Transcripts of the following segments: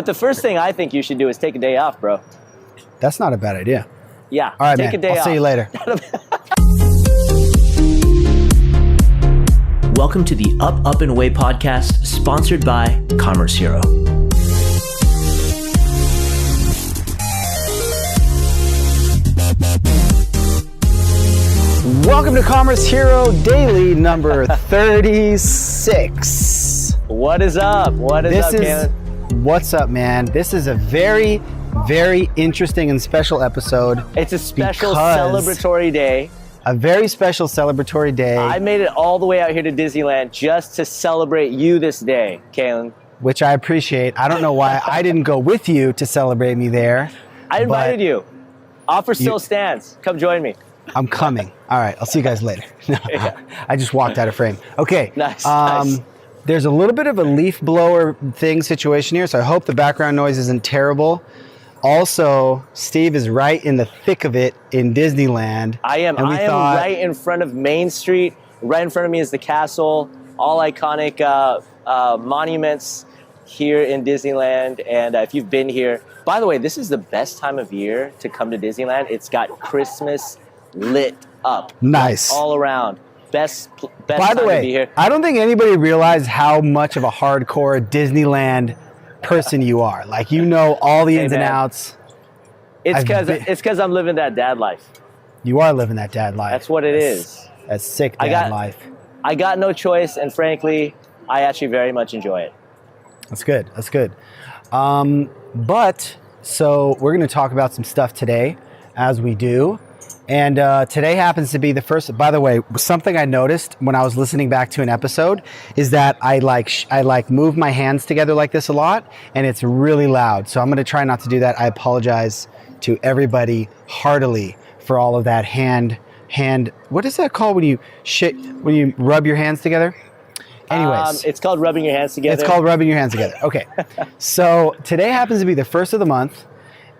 But the first thing I think you should do is take a day off, bro. That's not a bad idea. Yeah. All right, take man. a day off. I'll see you later. Welcome to the Up, Up, and Away podcast, sponsored by Commerce Hero. Welcome to Commerce Hero Daily number 36. What is up? What is up, Kalen? What's up, man? This is a very, very interesting and special episode. It's a special celebratory day. A very special celebratory day. I made it all the way out here to Disneyland just to celebrate you this day, Kalen. Which I appreciate. I don't know why I didn't go with you to celebrate me there. I invited you. Offer still stands. Come join me. I'm coming. All right, I'll see you guys later. I just walked out of frame. Okay. Nice. There's a little bit of a leaf blower thing situation here, so I hope the background noise isn't terrible. Also, Steve is right in the thick of it in Disneyland. I am right in front of Main Street. Right in front of me is the castle. All iconic monuments here in Disneyland. And if you've been here, by the way, this is the best time of year to come to Disneyland. It's got Christmas lit up. Nice. All around. Best By the time way, to be here. I don't think anybody realized how much of a hardcore Disneyland person you are. Like, you know all the ins and outs. It's because I'm living that dad life. You are living that dad life. That's what it is. That's sick dad life. I got no choice, and frankly, I actually very much enjoy it. That's good. That's good. So we're going to talk about some stuff today, as we do. And today happens to be the first. By the way, something I noticed when I was listening back to an episode is that I move my hands together like this a lot, and it's really loud. So I'm going to try not to do that. I apologize to everybody heartily for all of that hand. What is that called when you rub your hands together? Anyways, it's called rubbing your hands together. It's called rubbing your hands together. Okay. So today happens to be the first of the month.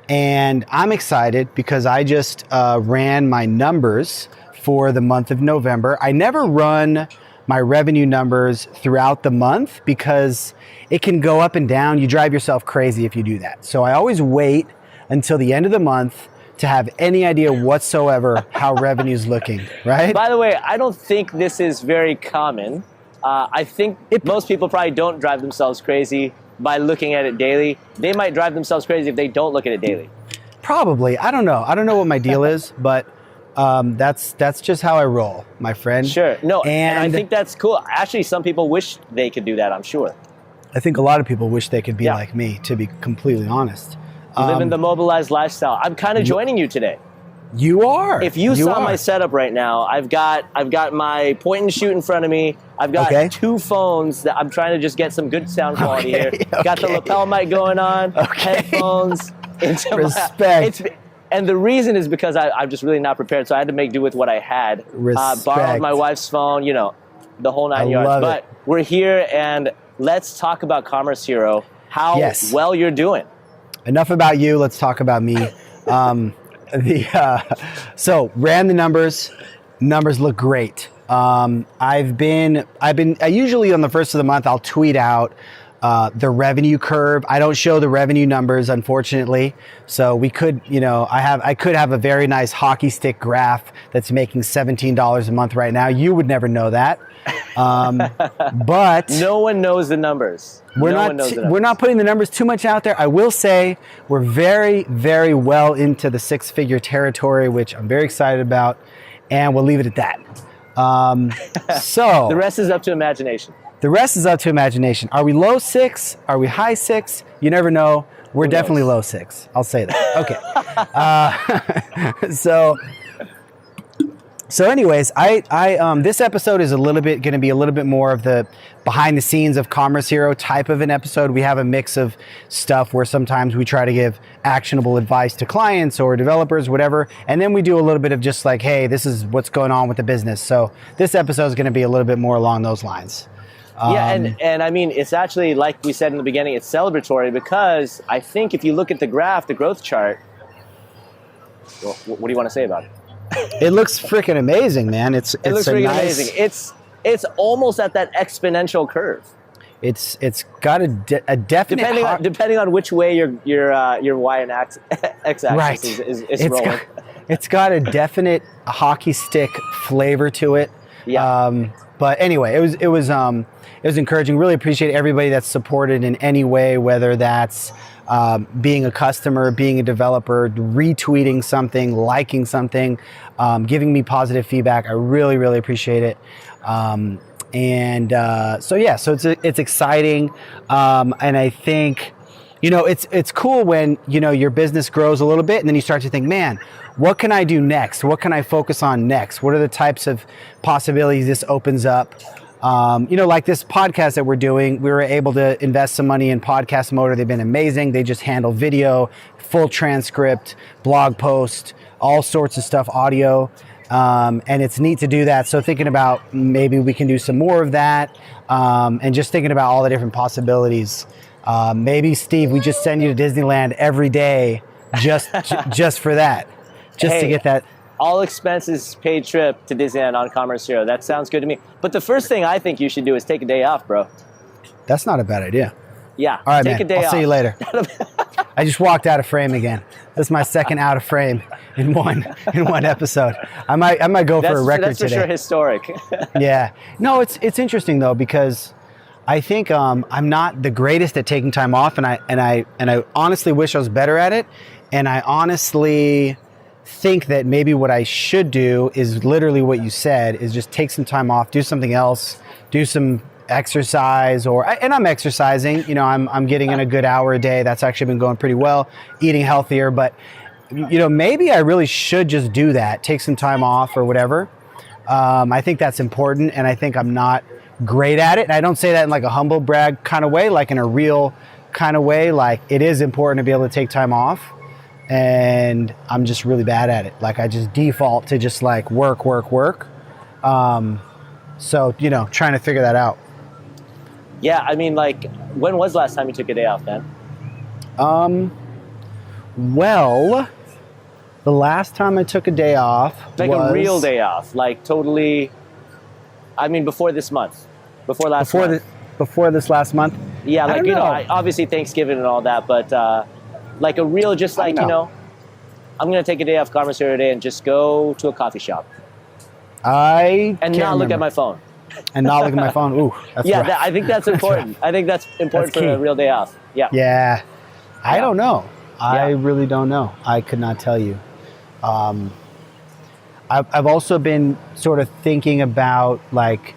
And I'm excited because I just ran my numbers for the month of November. I never run my revenue numbers throughout the month because it can go up and down. You drive yourself crazy if you do that. So I always wait until the end of the month to have any idea whatsoever how revenue's looking, right? By the way, I don't think this is very common. I think most people probably don't drive themselves crazy by looking at it daily. They might drive themselves crazy if they don't look at it daily. Probably. I don't know. I don't know what my deal is, but that's just how I roll, my friend. Sure. No, and I think that's cool. Actually, some people wish they could do that, I'm sure. I think a lot of people wish they could be like me, to be completely honest. Living the mobilized lifestyle. I'm kind of joining you today. You are. If you saw my setup right now, I've got my point and shoot in front of me. I've got two phones that I'm trying to just get some good sound quality here. Got the lapel mic going on, headphones. Respect. And the reason is because I'm just really not prepared, so I had to make do with what I had. Borrowed my wife's phone, the whole 9 yards. But we're here, and let's talk about Commerce Hero, how well you're doing. Enough about you. Let's talk about me. So ran the numbers. Numbers look great. I usually on the first of the month, I'll tweet out the revenue curve. I don't show the revenue numbers, unfortunately. So we could, I could have a very nice hockey stick graph that's making $17 a month right now. You would never know that. But no one knows the numbers. We're not putting the numbers too much out there. I will say we're very, very well into the six-figure territory, which I'm very excited about, and we'll leave it at that. So the rest is up to imagination. The rest is up to imagination. Are we low six? Are we high six? You never know. We're definitely low six. I'll say that. Okay. So anyways, this episode is going to be a little bit more of the behind the scenes of Commerce Hero type of an episode. We have a mix of stuff where sometimes we try to give actionable advice to clients or developers, whatever. And then we do a little bit of just like, hey, this is what's going on with the business. So this episode is going to be a little bit more along those lines. And I mean, it's actually, like we said in the beginning, it's celebratory because I think if you look at the graph, the growth chart, well, what do you want to say about it? It looks freaking amazing, man. It looks freaking amazing. It's almost at that exponential curve. It's got a definite depending on which way your Y and X-axis right. is rolling. It's got a definite hockey stick flavor to it. Yeah. But anyway, it was encouraging. Really appreciate everybody that's supported in any way, whether that's being a customer, being a developer, retweeting something, liking something, giving me positive feedback. I really, really appreciate it. So it's exciting, and I think, it's cool when your business grows a little bit, and then you start to think, man, what can I do next? What can I focus on next? What are the types of possibilities this opens up? Like this podcast that we're doing, we were able to invest some money in Podcast Motor. They've been amazing. They just handle video, full transcript, blog post, all sorts of stuff, audio. And it's neat to do that. So thinking about maybe we can do some more of that, and just thinking about all the different possibilities. Maybe, Steve, we just send you to Disneyland every day just for that, to get that. All expenses paid trip to Disneyland on Commerce Zero. That sounds good to me. But the first thing I think you should do is take a day off, bro. That's not a bad idea. Yeah. All right, take man. a day I'll off. see you later. I just walked out of frame again. This is my second out of frame in one episode. I might go for a record that's today. That's for sure historic. Yeah. No, it's interesting though, because I think I'm not the greatest at taking time off, and I honestly wish I was better at it. And I honestly think that maybe what I should do is literally what you said, is just take some time off, do something else, do some exercise, and I'm exercising, I'm getting in a good hour a day. That's actually been going pretty well, eating healthier, but maybe I really should just do that, take some time off or whatever. I think that's important, and I think I'm not great at it. And I don't say that in like a humble brag kind of way, like in a real kind of way. Like, it is important to be able to take time off, and I'm just really bad at it. Like, I just default to just like work. So, trying to figure that out. Yeah, I mean, like, when was the last time you took a day off, man? Well, the last time I took a day off like was a real day off, like totally. I mean, before this month, before last month. Before this last month. Yeah, like obviously Thanksgiving and all that, but like a real, just like I'm gonna take a day off Commerce Zero today and just go to a coffee shop. Not look at my phone. And not look at my phone. Ooh, that's rough. I think that's important. I think that's important for a real day off. Yeah. Yeah. I don't know. I really don't know. I could not tell you. I've also been sort of thinking about like,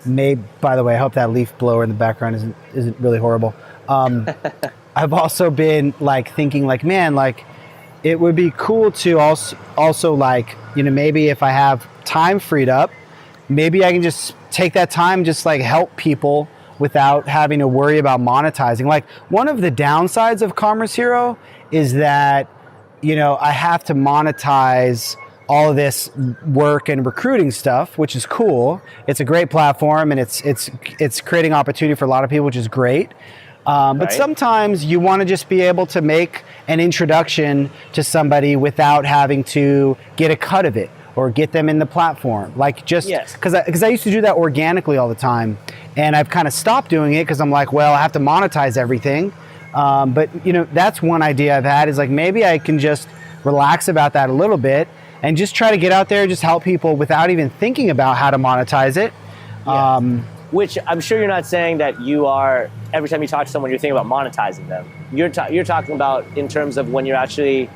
by the way, I hope that leaf blower in the background isn't really horrible. I've also been like thinking like, man, like it would be cool to also like, maybe if I have time freed up, maybe I can just take that time, just like help people without having to worry about monetizing. Like, one of the downsides of Commerce Hero is that, I have to monetize all of this work and recruiting stuff, which is cool. It's a great platform, and it's creating opportunity for a lot of people, which is great. But sometimes you want to just be able to make an introduction to somebody without having to get a cut of it or get them in the platform. Like, just because I used to do that organically all the time, and I've kind of stopped doing it because I'm like, well, I have to monetize everything. But that's one idea I've had, is like, maybe I can just relax about that a little bit and just try to get out there, just help people without even thinking about how to monetize it. Which I'm sure you're not saying that you are, every time you talk to someone, you're thinking about monetizing them. You're talking about in terms of when you're actually,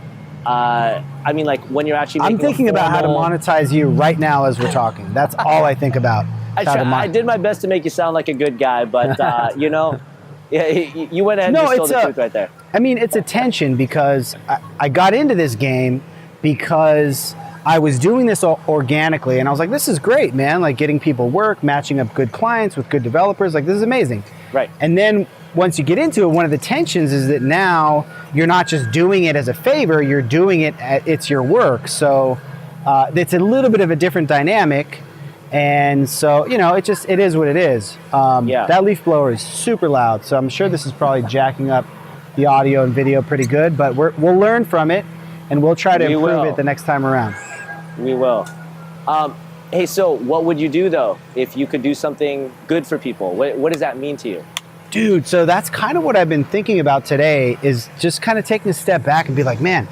when you're actually making I'm thinking about how to monetize you right now as we're talking. That's all I think about. I did my best to make you sound like a good guy, but you went ahead and just told the truth right there. I mean, it's a tension, because I got into this game because I was doing this organically, and I was like, this is great, man. Like, getting people work, matching up good clients with good developers. Like, this is amazing. Right. And then once you get into it, one of the tensions is that now you're not just doing it as a favor, you're doing it, it's your work. So it's a little bit of a different dynamic. And so, it is what it is. That leaf blower is super loud, so I'm sure this is probably jacking up the audio and video pretty good, but we'll learn from it, and we'll try to improve it the next time around. We will. Hey, so what would you do, though, if you could do something good for people? What does that mean to you? Dude, so that's kind of what I've been thinking about today, is just kind of taking a step back and be like, man,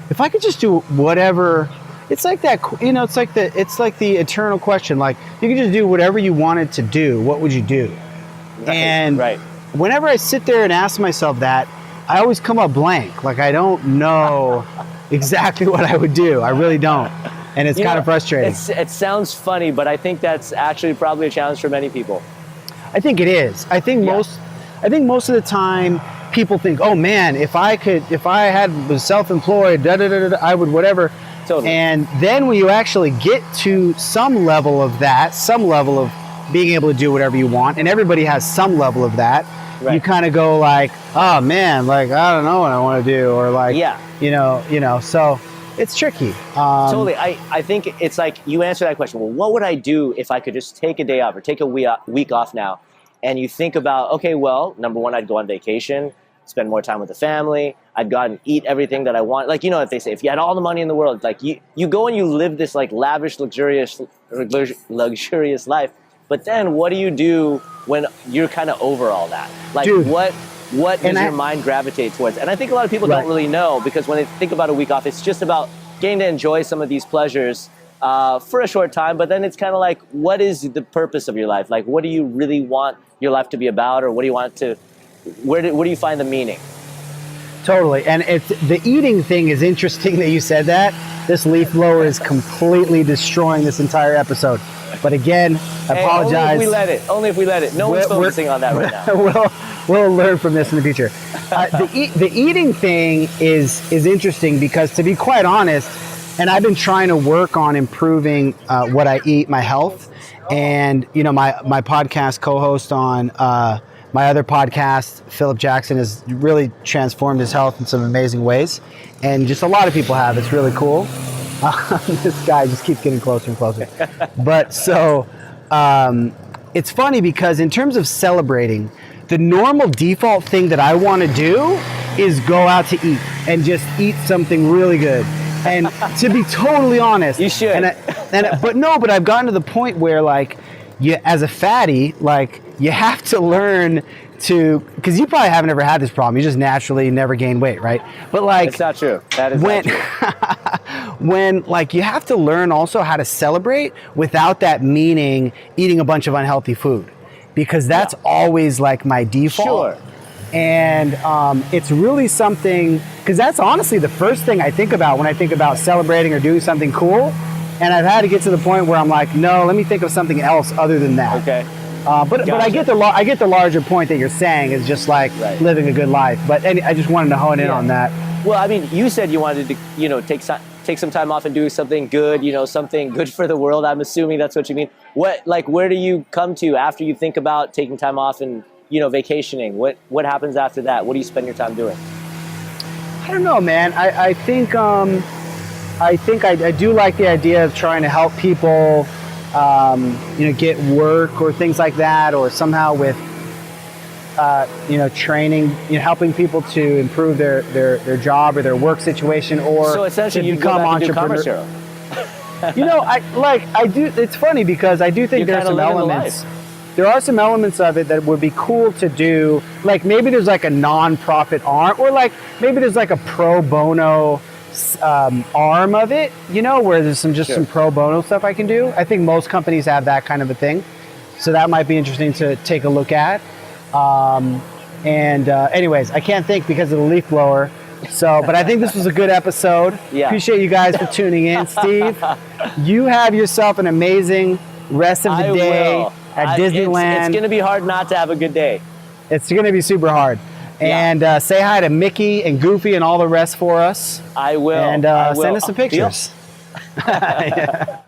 if I could just do whatever, it's like that, it's like the eternal question. Like, you could just do whatever you wanted to do, what would you do? And whenever I sit there and ask myself that, I always come up blank. Like, I don't know exactly what I would do. I really don't. And it's kind of frustrating. It sounds funny, but I think that's actually probably a challenge for many people. I think it is. I think most of the time people think, oh man, if I was self-employed, I would whatever. Totally. And then when you actually get to some level of that, some level of being able to do whatever you want, and everybody has some level of that, you kind of go like, oh man, like, I don't know what I want to do, or like, you know, so it's tricky. Totally. I think it's like, you answer that question, well, what would I do if I could just take a day off or take a week off now? And you think about, okay, well, number one, I'd go on vacation, spend more time with the family. I'd go out and eat everything that I want. Like, you know, if they say, if you had all the money in the world, like you go and you live this like lavish, luxurious life. But then what do you do when you're kind of over all that? Like, dude, what does your mind gravitate towards? And I think a lot of people don't really know, because when they think about a week off, it's just about getting to enjoy some of these pleasures for a short time. But then it's kind of like, what is the purpose of your life? Like, what do you really want your life to be about? Or what do you want to, where do you find the meaning? Totally. And the eating thing is interesting that you said that. This leaf blower is completely destroying this entire episode. But again, I apologize. Only if we let it. No one's focusing on that right now. We'll learn from this in the future. The eating thing is interesting because, to be quite honest, and I've been trying to work on improving what I eat, my health. And, you know, my podcast co-host on my other podcast, Philip Jackson, has really transformed his health in some amazing ways. And just a lot of people have. It's really cool. This guy just keeps getting closer and closer. But so it's funny because in terms of celebrating, the normal default thing that I want to do is go out to eat and just eat something really good. And to be totally honest, you should. But I've gotten to the point where, like, you, as a fatty, like, you have to learn to, because you probably haven't ever had this problem. You just naturally never gain weight, right? But like, it's not true. That is not true. When like you have to learn also how to celebrate without that meaning eating a bunch of unhealthy food, because that's always like my default. Sure. And it's really something, because that's honestly the first thing I think about when I think about celebrating or doing something cool. And I've had to get to the point where I'm like, no, let me think of something else other than that. Okay. But I get the larger point that you're saying is just like living a good life. But I just wanted to hone in on that. Well, I mean, you said you wanted to, you know, take some time off and do something good, you know, something good for the world. I'm assuming that's what you mean. Where do you come to after you think about taking time off and, you know, vacationing? What happens after that? What do you spend your time doing? I don't know, man. I think I do like the idea of trying to help people, you know, get work or things like that, or somehow with, you know, training, you know, helping people to improve their job or their work situation, or so essentially to become entrepreneurs. You know, I do. It's funny because I do think there's some elements. There are some elements of it that would be cool to do. Like maybe there's like a non-profit arm, or like maybe there's like a pro bono arm of it, you know, where there's some pro bono stuff I can do. I think most companies have that kind of a thing, so that might be interesting to take a look at. Anyways, I can't think because of the leaf blower. So, but I think this was a good episode. Yeah. Appreciate you guys for tuning in. Steve, you have yourself an amazing rest of the day at Disneyland. It's going to be hard not to have a good day. It's going to be super hard. And say hi to Mickey and Goofy and all the rest for us. I will. And send us some pictures. Yeah.